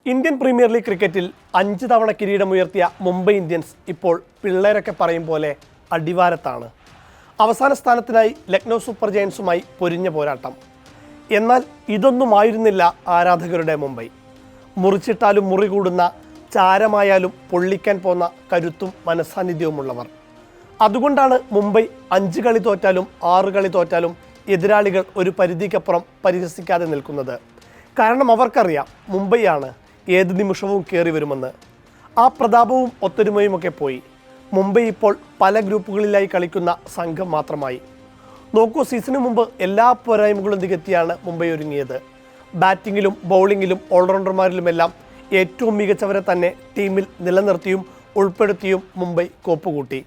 Indian premier league ക്രിക്കറ്റിൽ 5 തവണ കിരീടമുയർത്തിയ Mumbai Indians ഇപ്പോൾ പിള്ളേരൊക്കെ പറയും പോലെ അടിവാരത്താണ്. അവസാന സ്ഥാനത്തിനായി ലക്നൗ സൂപ്പർ ജയൻസുമായി പൊരിഞ്ഞ പോരാട്ടം. എന്നാൽ ഇതൊന്നുമായിരുന്നില്ല ആരാധകരുടെ മുംബൈ. മുറിച്ചിട്ടാലും മുറി കൂടുന്ന, ചാരമായാലും പൊള്ളിക്കാൻ പോന്ന കരുത്തും മനസ്സാന്നിധ്യവുമുള്ളവർ. അതുകൊണ്ടാണ് മുംബൈ 5 കളി തോറ്റാലും 6 കളി തോറ്റാലും എതിരാളികൾ ഒരു പരിധിക്കപ്പുറം പരിഹസിക്കാതെ നിൽക്കുന്നത്. കാരണം അവർക്കറിയാം മുംബൈയാണ് ഏത് നിമിഷവും കയറി വരുമെന്ന്. ആ പ്രതാപവും ഒത്തൊരുമയുമൊക്കെ പോയി. മുംബൈ ഇപ്പോൾ പല ഗ്രൂപ്പുകളിലായി കളിക്കുന്ന സംഘം മാത്രമായി. നോക്കൂ, സീസണിന് മുമ്പ് എല്ലാ പോരായ്മകളും നികത്തിയാണ് മുംബൈ ഒരുങ്ങിയത്. ബാറ്റിങ്ങിലും ബൗളിങ്ങിലും ഓൾറൗണ്ടർമാരിലുമെല്ലാം ഏറ്റവും മികച്ചവരെ തന്നെ ടീമിൽ നിലനിർത്തിയും ഉൾപ്പെടുത്തിയും മുംബൈ കോപ്പുകൂട്ടി.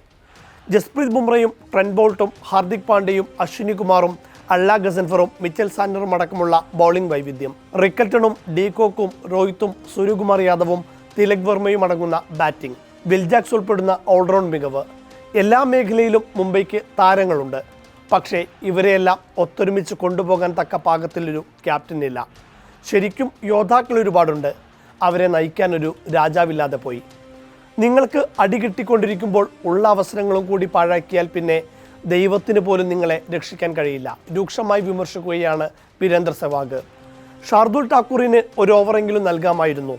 ജസ്പ്രീത് ബുംറയും ട്രെന്റ് ബോൾട്ടും ഹാർദിക് പാണ്ഡ്യയും അശ്വിനി കുമാറും അള്ള ഗസൻഫറും മിച്ചൽ സാന്ററും അടക്കമുള്ള ബൗളിംഗ് വൈവിധ്യം, റിക്കൽട്ടണും ഡീകോക്കും രോഹിത്തും സൂര്യകുമാർ യാദവും തിലക് വർമ്മയും അടങ്ങുന്ന ബാറ്റിംഗ്, വിൽജാക്സ് ഉൾപ്പെടുന്ന ഓൾറൗണ്ട് മികവ്, എല്ലാ മേഖലയിലും മുംബൈക്ക് താരങ്ങളുണ്ട്. പക്ഷേ ഇവരെയെല്ലാം ഒത്തൊരുമിച്ച് കൊണ്ടുപോകാൻ തക്ക പാകത്തിലൊരു ക്യാപ്റ്റനില്ല. ശരിക്കും യോദ്ധാക്കൾ ഒരുപാടുണ്ട്. അവരെ നയിക്കാനൊരു രാജാവില്ലാതെ പോയി. നിങ്ങൾക്ക് അടി കിട്ടിക്കൊണ്ടിരിക്കുമ്പോൾ ഉള്ള അവസരങ്ങളും കൂടി പാഴാക്കിയാൽ പിന്നെ ദൈവത്തിന് പോലും നിങ്ങളെ രക്ഷിക്കാൻ കഴിയില്ല. രൂക്ഷമായി വിമർശിക്കുകയാണ് വീരേന്ദർ സെവാഗ്. ഷാർദുൽ ഠാക്കൂറിന് ഒരു ഓവറെങ്കിലും നൽകാമായിരുന്നു.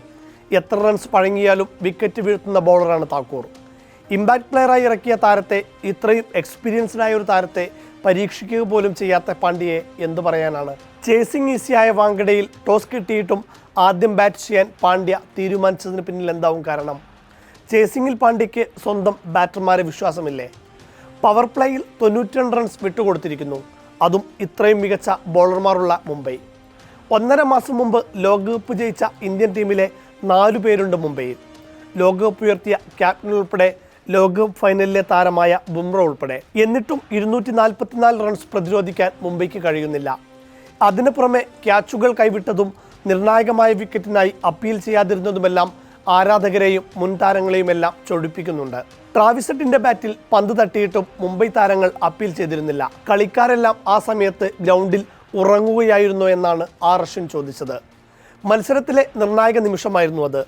എത്ര റൺസ് പഴങ്ങിയാലും വിക്കറ്റ് വീഴ്ത്തുന്ന ബൗളറാണ് താക്കൂർ. ഇമ്പാക്ട് പ്ലെയറായി ഇറക്കിയ താരത്തെ, ഇത്രയും എക്സ്പീരിയൻസ്ഡായ ഒരു താരത്തെ പരീക്ഷിക്കുക പോലും ചെയ്യാത്ത പാണ്ഡ്യയെ എന്തു പറയാനാണ്? ചേസിംഗ് ഈസിയായ വാങ്കഡയിൽ ടോസ് കിട്ടിയിട്ടും ആദ്യം ബാറ്റ് ചെയ്യാൻ പാണ്ഡ്യ തീരുമാനിച്ചതിന് പിന്നിൽ എന്താവും കാരണം? ചേസിങ്ങിൽ പാണ്ഡ്യയ്ക്ക് സ്വന്തം ബാറ്റർമാരെ വിശ്വാസമില്ലേ? Power പ്ലേയിൽ 92 runs വിട്ടുകൊടുത്തിരിക്കുന്നു. അതും ഇത്രയും മികച്ച ബോളർമാരുള്ള മുംബൈ. 1.5 മാസം മുമ്പ് ലോകകപ്പ് ജയിച്ച ഇന്ത്യൻ ടീമിലെ 4 പേരുണ്ട് മുംബൈയിൽ. ലോകകപ്പ് ഉയർത്തിയ ക്യാപ്റ്റൻ ഉൾപ്പെടെ ലോകകപ്പ് ഫൈനലിലെ താരമായ ബുംറ ഉൾപ്പെടെ. എന്നിട്ടും 244 റൺസ് പ്രതിരോധിക്കാൻ മുംബൈക്ക് കഴിയുന്നില്ല. അതിനു പുറമെ ക്യാച്ചുകൾ കൈവിട്ടതും നിർണായകമായ വിക്കറ്റിനായി അപ്പീൽ ചെയ്യാതിരുന്നതുമെല്ലാം ആരാധകരെയും മുൻ താരങ്ങളെയുമെല്ലാം ചൊടിപ്പിക്കുന്നുണ്ട്. ട്രാവിസറ്റിന്റെ ബാറ്റിൽ പന്ത് തട്ടിയിട്ടും മുംബൈ താരങ്ങൾ അപ്പീൽ ചെയ്തിരുന്നില്ല. കളിക്കാരെല്ലാം ആ സമയത്ത് ഗ്രൗണ്ടിൽ ഉറങ്ങുകയായിരുന്നോ എന്നാണ് അശ്വിൻ ചോദിച്ചത്. മത്സരത്തിലെ നിർണായക നിമിഷമായിരുന്നു അത്.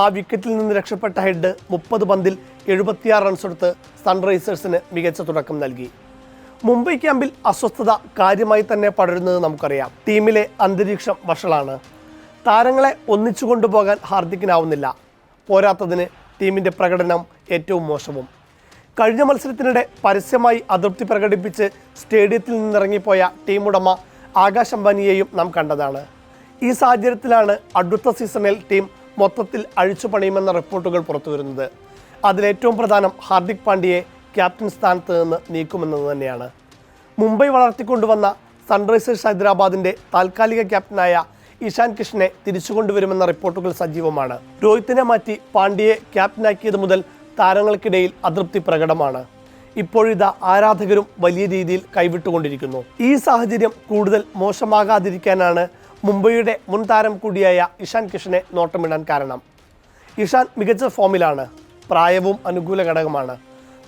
ആ വിക്കറ്റിൽ നിന്ന് രക്ഷപ്പെട്ട ഹെഡ് 30 പന്തിൽ 76 റൺസ് എടുത്ത് സൺറൈസേഴ്സിന് മികച്ച തുടക്കം നൽകി. മുംബൈ ക്യാമ്പിൽ അസ്വസ്ഥത കാര്യമായി തന്നെ പടരുന്നത് നമുക്കറിയാം. ടീമിലെ അന്തരീക്ഷം വഷളാണ്. താരങ്ങളെ ഒന്നിച്ചു കൊണ്ടുപോകാൻ ഹാർദിക്കിനാവുന്നില്ല. പോരാത്തതിന് ടീമിൻ്റെ പ്രകടനം ഏറ്റവും മോശവും. കഴിഞ്ഞ മത്സരത്തിനിടെ പരസ്യമായി അതൃപ്തി പ്രകടിപ്പിച്ച് സ്റ്റേഡിയത്തിൽ നിന്നിറങ്ങിപ്പോയ ടീം ഉടമ ആകാശ് അംബാനിയെയും നാം കണ്ടതാണ്. ഈ സാഹചര്യത്തിലാണ് അടുത്ത സീസണിൽ ടീം മൊത്തത്തിൽ അഴിച്ചു പണിയുമെന്ന റിപ്പോർട്ടുകൾ പുറത്തുവരുന്നത്. അതിലേറ്റവും പ്രധാനം ഹാർദിക് പാണ്ഡ്യയെ ക്യാപ്റ്റൻ സ്ഥാനത്ത് നിന്ന് നീക്കുമെന്നത് തന്നെയാണ്. മുംബൈ വളർത്തിക്കൊണ്ടുവന്ന സൺറൈസേഴ്സ് ഹൈദരാബാദിൻ്റെ താൽക്കാലിക ക്യാപ്റ്റനായ ഇഷാൻ കിഷനെ തിരിച്ചുകൊണ്ടുവരുമെന്ന റിപ്പോർട്ടുകൾ സജീവമാണ്. രോഹിത്തിനെ മാറ്റി പാണ്ഡ്യയെ ക്യാപ്റ്റനാക്കിയത് മുതൽ താരങ്ങൾക്കിടയിൽ അതൃപ്തി പ്രകടമാണ്. ഇപ്പോഴിതാ ആരാധകരും വലിയ രീതിയിൽ കൈവിട്ടുകൊണ്ടിരിക്കുന്നു. ഈ സാഹചര്യം കൂടുതൽ മോശമാകാതിരിക്കാനാണ് മുംബൈയുടെ മുൻ താരം കൂടിയായ ഇഷാൻ കിഷനെ നോട്ടമിടാൻ കാരണം. ഇഷാൻ മികച്ച ഫോമിലാണ്. പ്രായവും അനുകൂല ഘടകമാണ്.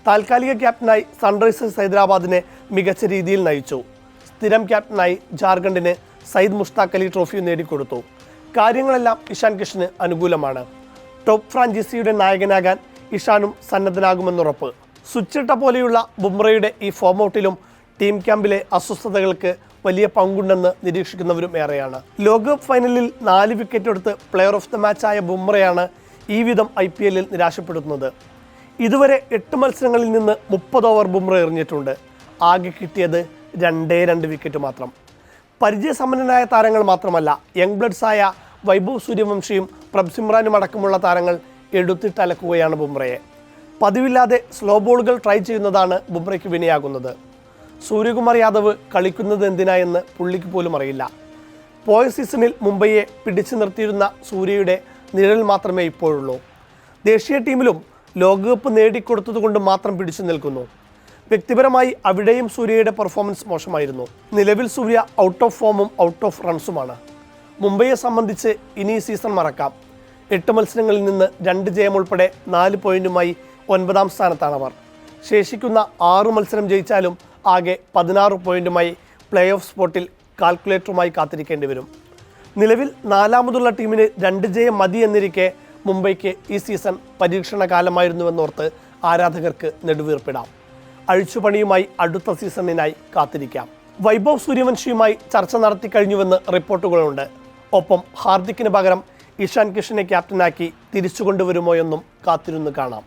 താൽക്കാലിക ക്യാപ്റ്റനായി സൺറൈസേഴ്സ് ഹൈദരാബാദിനെ മികച്ച രീതിയിൽ നയിച്ചു. സ്ഥിരം ക്യാപ്റ്റനായി ജാർഖണ്ഡിന് സയ്യിദ് മുഷ്താഖ് അലി ട്രോഫി നേടിക്കൊടുത്തു. കാര്യങ്ങളെല്ലാം ഇഷാൻ കിഷന് അനുകൂലമാണ്. ടോപ്പ് ഫ്രാഞ്ചൈസിയുടെ നായകനാകാൻ ഇഷാനും സന്നദ്ധനാകുമെന്നുറപ്പ്. സ്വിച്ചിട്ട പോലെയുള്ള ബുംറയുടെ ഈ ഫോം ഔട്ടിലും ടീം ക്യാമ്പിലെ അസ്വസ്ഥതകൾക്ക് വലിയ പങ്കുണ്ടെന്ന് നിരീക്ഷിക്കുന്നവരും ഏറെയാണ്. ലോകകപ്പ് ഫൈനലിൽ 4 വിക്കറ്റ് എടുത്ത് പ്ലെയർ ഓഫ് ദ മാച്ചായ ബുംറയാണ് ഈ വിധം IPL നിരാശപ്പെടുത്തുന്നത്. ഇതുവരെ 8 മത്സരങ്ങളിൽ നിന്ന് 30 ഓവർ ബുംറ എറിഞ്ഞിട്ടുണ്ട്. ആകെ കിട്ടിയത് 2 വിക്കറ്റ് മാത്രം. പരിചയസമ്പന്നനായ താരങ്ങൾ മാത്രമല്ല, യങ് ബ്ലഡ്സായ വൈഭവ് സൂര്യവംശിയും പ്രഭ്സിമ്രാനും അടക്കമുള്ള താരങ്ങൾ എടുത്തിട്ടലക്കുകയാണ് ബുംറയെ. പതിവില്ലാതെ സ്ലോ ബോളുകൾ ട്രൈ ചെയ്യുന്നതാണ് ബുംറയ്ക്ക് വിനയാകുന്നത്. സൂര്യകുമാർ യാദവ് കളിക്കുന്നത് എന്തിനായെന്ന് പുള്ളിക്ക് പോലും അറിയില്ല. പോയ സീസണിൽ മുംബൈയെ പിടിച്ചു നിർത്തിയിരുന്ന സൂര്യയുടെ നിഴൽ മാത്രമേ ഇപ്പോഴുള്ളൂ. ദേശീയ ടീമിലും ലോകകപ്പ് നേടിക്കൊടുത്തതുകൊണ്ട് മാത്രം പിടിച്ചു നിൽക്കുന്നു. വ്യക്തിപരമായി അവിടെയും സൂര്യയുടെ പെർഫോമൻസ് മോശമായിരുന്നു. നിലവിൽ സൂര്യ ഔട്ട് ഓഫ് ഫോമും ഔട്ട് ഓഫ് റൺസുമാണ്. മുംബൈയെ സംബന്ധിച്ച് ഇനി ഈ സീസൺ മറക്കാം. 8 മത്സരങ്ങളിൽ നിന്ന് 2 ജയം ഉൾപ്പെടെ 4 പോയിന്റുമായി 9ാം സ്ഥാനത്താണവർ. ശേഷിക്കുന്ന 6 മത്സരം ജയിച്ചാലും ആകെ 16 പോയിന്റുമായി പ്ലേ ഓഫ് സ്പോട്ടിൽ കാൽക്കുലേറ്ററുമായി കാത്തിരിക്കേണ്ടി വരും. നിലവിൽ 4ാമതുള്ള ടീമിന് 2 ജയം മതി എന്നിരിക്കെ മുംബൈക്ക് ഈ സീസൺ പരീക്ഷണ കാലമായിരുന്നുവെന്നോർത്ത് ആരാധകർക്ക് നെടുവീർപ്പിടാം. അഴിച്ചുപണിയുമായി അടുത്ത സീസണിനായി കാത്തിരിക്കാം. വൈഭവ് സൂര്യവംശിയുമായി ചർച്ച നടത്തിക്കഴിഞ്ഞുവെന്ന് റിപ്പോർട്ടുകളുണ്ട്. ഒപ്പം ഹാർദിക്കിന് പകരം ഇഷാൻ കിഷനെ ക്യാപ്റ്റനാക്കി തിരിച്ചുകൊണ്ടുവരുമോ എന്നും കാത്തിരുന്ന് കാണാം.